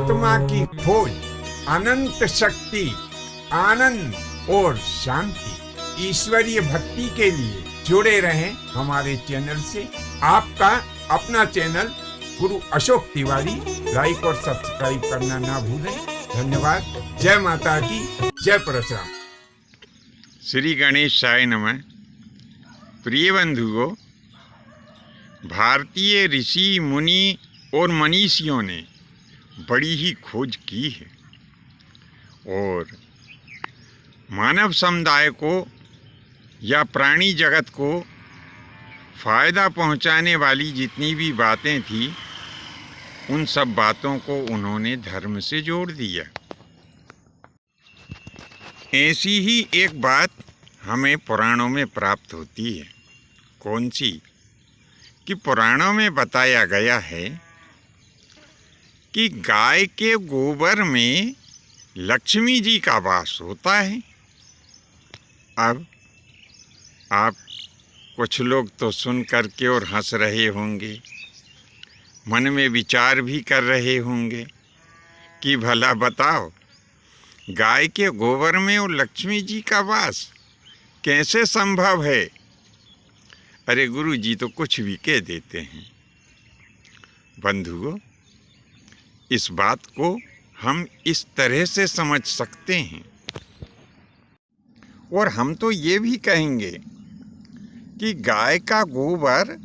आत्मा की खोज, अनंत शक्ति, आनंद और शांति, ईश्वरीय भक्ति के लिए जुड़े रहें हमारे चैनल से। आपका अपना चैनल गुरु अशोक तिवारी। लाइक और सब्सक्राइब करना ना भूलें। धन्यवाद। जय माता की, जय परशुराम। श्री गणेशाय नमः। प्रिय बंधुओं, भारतीय ऋषि मुनि और मनीषियों ने बड़ी ही खोज की है और मानव समुदाय को या प्राणी जगत को फ़ायदा पहुंचाने वाली जितनी भी बातें थी, उन सब बातों को उन्होंने धर्म से जोड़ दिया। ऐसी ही एक बात हमें पुराणों में प्राप्त होती है। कौन सी? कि पुराणों में बताया गया है कि गाय के गोबर में लक्ष्मी जी का वास होता है। अब आप कुछ लोग तो सुन करके और हंस रहे होंगे, मन में विचार भी कर रहे होंगे कि भला बताओ, गाय के गोबर में वो लक्ष्मी जी का वास कैसे संभव है? अरे गुरु जी तो कुछ भी कह देते हैं। बंधुओं, इस बात को हम इस तरह से समझ सकते हैं और हम तो ये भी कहेंगे कि गाय का गोबर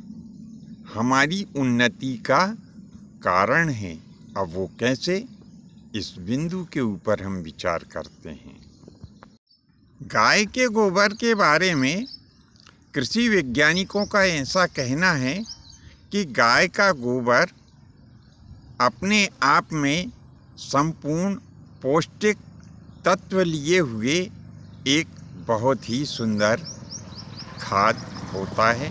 हमारी उन्नति का कारण है। अब वो कैसे, इस बिंदु के ऊपर हम विचार करते हैं। गाय के गोबर के बारे में कृषि वैज्ञानिकों का ऐसा कहना है कि गाय का गोबर अपने आप में संपूर्ण पौष्टिक तत्व लिए हुए एक बहुत ही सुंदर खाद होता है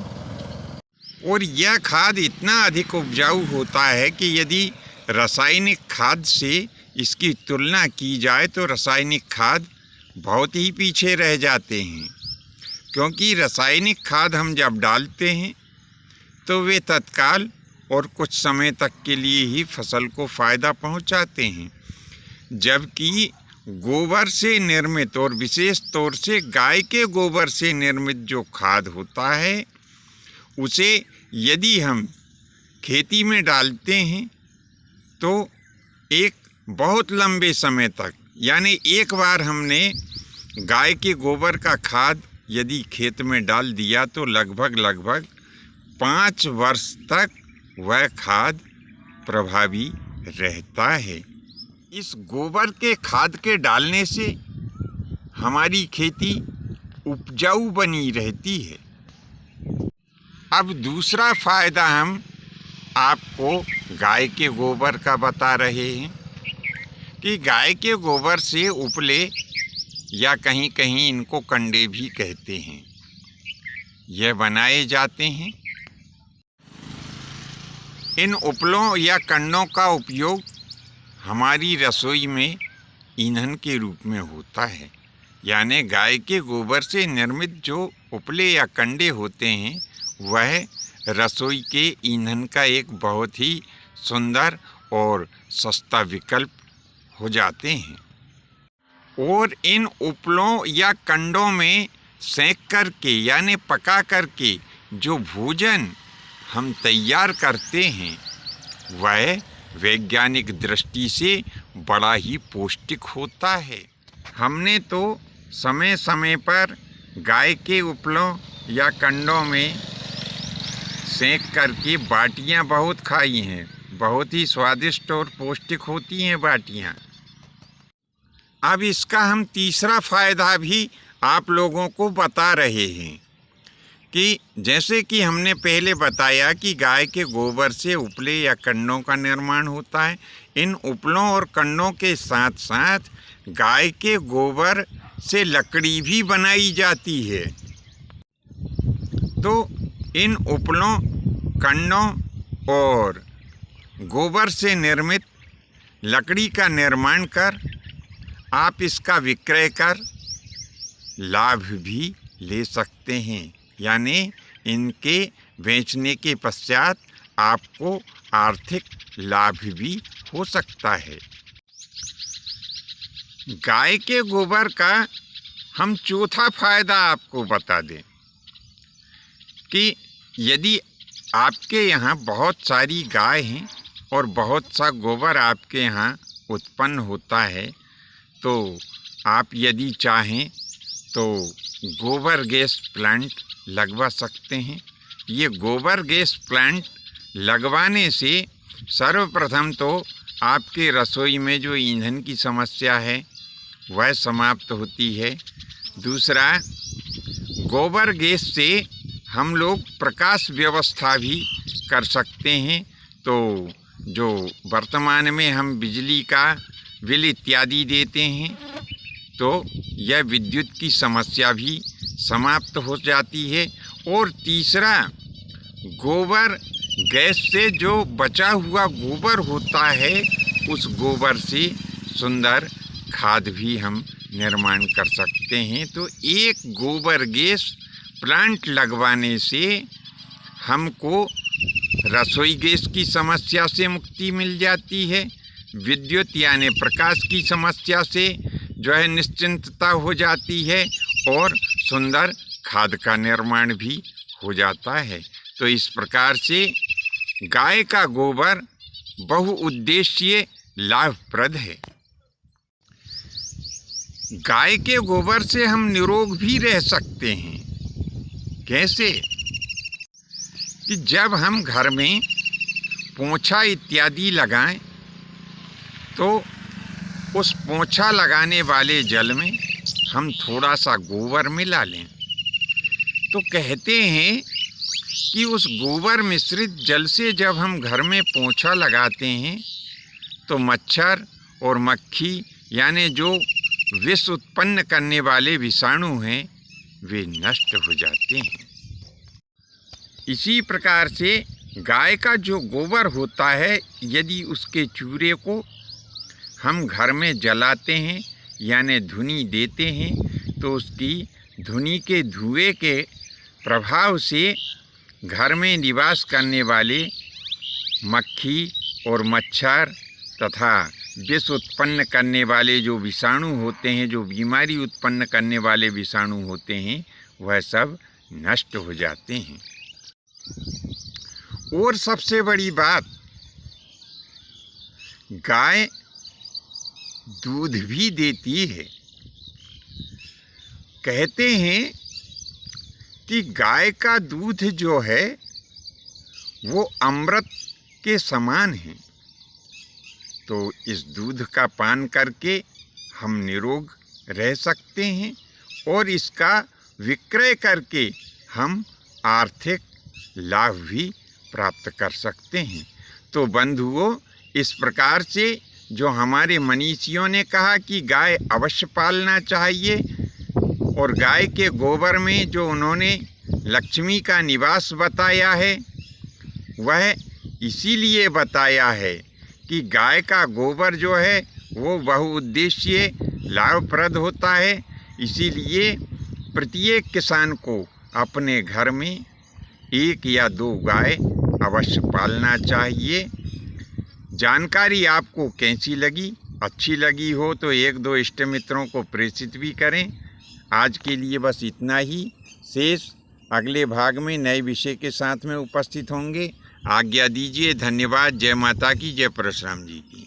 और यह खाद इतना अधिक उपजाऊ होता है कि यदि रासायनिक खाद से इसकी तुलना की जाए तो रासायनिक खाद बहुत ही पीछे रह जाते हैं, क्योंकि रासायनिक खाद हम जब डालते हैं तो वे तत्काल और कुछ समय तक के लिए ही फसल को फ़ायदा पहुंचाते हैं, जबकि गोबर से निर्मित और विशेष तौर से गाय के गोबर से निर्मित जो खाद होता है, उसे यदि हम खेती में डालते हैं तो एक बहुत लंबे समय तक, यानी एक बार हमने गाय के गोबर का खाद यदि खेत में डाल दिया तो लगभग 5 वर्ष तक वह खाद प्रभावी रहता है। इस गोबर के खाद के डालने से हमारी खेती उपजाऊ बनी रहती है। अब दूसरा फ़ायदा हम आपको गाय के गोबर का बता रहे हैं कि गाय के गोबर से उपले, या कहीं कहीं इनको कंडे भी कहते हैं, यह बनाए जाते हैं। इन उपलों या कंडों का उपयोग हमारी रसोई में ईंधन के रूप में होता है। यानी गाय के गोबर से निर्मित जो उपले या कंडे होते हैं, वह रसोई के ईंधन का एक बहुत ही सुंदर और सस्ता विकल्प हो जाते हैं। और इन उपलों या कंडों में सेंक करके यानी पका करके जो भोजन हम तैयार करते हैं, वह वैज्ञानिक दृष्टि से बड़ा ही पौष्टिक होता है। हमने तो समय समय पर गाय के उपलों या कंडों में सेंक करके बाटियां बहुत खाई हैं। बहुत ही स्वादिष्ट और पौष्टिक होती हैं बाटियां। अब इसका हम तीसरा फ़ायदा भी आप लोगों को बता रहे हैं कि जैसे कि हमने पहले बताया कि गाय के गोबर से उपले या कंडों का निर्माण होता है। इन उपलों और कंडों के साथ साथ गाय के गोबर से लकड़ी भी बनाई जाती है। तो इन उपलों, कंडों और गोबर से निर्मित लकड़ी का निर्माण कर आप इसका विक्रय कर लाभ भी ले सकते हैं। यानी इनके बेचने के पश्चात आपको आर्थिक लाभ भी हो सकता है। गाय के गोबर का हम चौथा फायदा आपको बता दें कि यदि आपके यहाँ बहुत सारी गाय हैं और बहुत सा गोबर आपके यहाँ उत्पन्न होता है, तो आप यदि चाहें तो गोबर गैस प्लांट लगवा सकते हैं। ये गोबर गैस प्लांट लगवाने से सर्वप्रथम तो आपके रसोई में जो ईंधन की समस्या है वह समाप्त होती है। दूसरा, गोबर गैस से हम लोग प्रकाश व्यवस्था भी कर सकते हैं। तो जो वर्तमान में हम बिजली का बिल इत्यादि देते हैं, तो यह विद्युत की समस्या भी समाप्त हो जाती है। और तीसरा, गोबर गैस से जो बचा हुआ गोबर होता है, उस गोबर से सुंदर खाद भी हम निर्माण कर सकते हैं। तो एक गोबर गैस प्लांट लगवाने से हमको रसोई गैस की समस्या से मुक्ति मिल जाती है, विद्युत यानी प्रकाश की समस्या से जो है निश्चिंतता हो जाती है, और सुंदर खाद का निर्माण भी हो जाता है। तो इस प्रकार से गाय का गोबर बहुउद्देशीय लाभप्रद है। गाय के गोबर से हम निरोग भी रह सकते हैं। कैसे? कि जब हम घर में पोंछा इत्यादि लगाएं, तो उस पोंछा लगाने वाले जल में हम थोड़ा सा गोबर मिला लें, तो कहते हैं कि उस गोबर मिश्रित जल से जब हम घर में पोंछा लगाते हैं तो मच्छर और मक्खी यानी जो विष उत्पन्न करने वाले विषाणु हैं वे नष्ट हो जाते हैं। इसी प्रकार से गाय का जो गोबर होता है, यदि उसके चूरे को हम घर में जलाते हैं यानी धुनी देते हैं, तो उसकी धुनी के धुएं के प्रभाव से घर में निवास करने वाले मक्खी और मच्छर तथा विष उत्पन्न करने वाले जो विषाणु होते हैं, जो बीमारी उत्पन्न करने वाले विषाणु होते हैं, वह सब नष्ट हो जाते हैं। और सबसे बड़ी बात, गाय दूध भी देती है। कहते हैं कि गाय का दूध जो है वो अमृत के समान है। तो इस दूध का पान करके हम निरोग रह सकते हैं और इसका विक्रय करके हम आर्थिक लाभ भी प्राप्त कर सकते हैं। तो बंधुओं, इस प्रकार से जो हमारे मनीषियों ने कहा कि गाय अवश्य पालना चाहिए, और गाय के गोबर में जो उन्होंने लक्ष्मी का निवास बताया है, वह इसीलिए बताया है कि गाय का गोबर जो है वो बहुउद्देशीय लाभप्रद होता है। इसीलिए प्रत्येक किसान को अपने घर में 1 या 2 गाय अवश्य पालना चाहिए। जानकारी आपको कैसी लगी? अच्छी लगी हो तो 1-2 इष्ट मित्रों को प्रेषित भी करें। आज के लिए बस इतना ही। शेष अगले भाग में नए विषय के साथ में उपस्थित होंगे। आज्ञा दीजिए। धन्यवाद। जय माता की, जय परशुराम जी की।